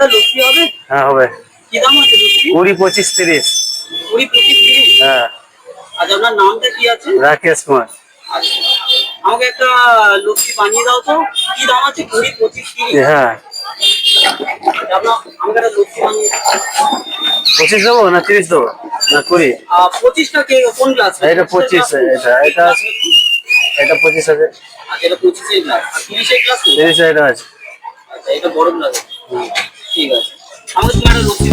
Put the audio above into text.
দাদা লস্যি হবে? হ্যাঁ হবে। কি দাম আছে লস্যি? 20, 25, 30। 20, 25, 30? হ্যাঁ। আচ্ছা, আপনার নামটা কি আছে? রাকেশ কুমার। আচ্ছা, আমাকে একটা লস্যি বানিয়ে দাও তো। কি দাম আছে? 20, 25, 30? হ্যাঁ। আপনার আমাকে একটা লস্যি বানিয়ে 25 দেবো না 30 দেবো না 20? 25টা কে কোন গ্লাস? এটা 25, এটা আছে, এটা 25 আছে। আচ্ছা, এটা 25 এর গ্লাস। আর 30 এর গ্লাস? 30 এটা আছে। আচ্ছা, এটা বড় গ্লাস। ঠিক আছে, আমাকে তুমি একটা লস্যি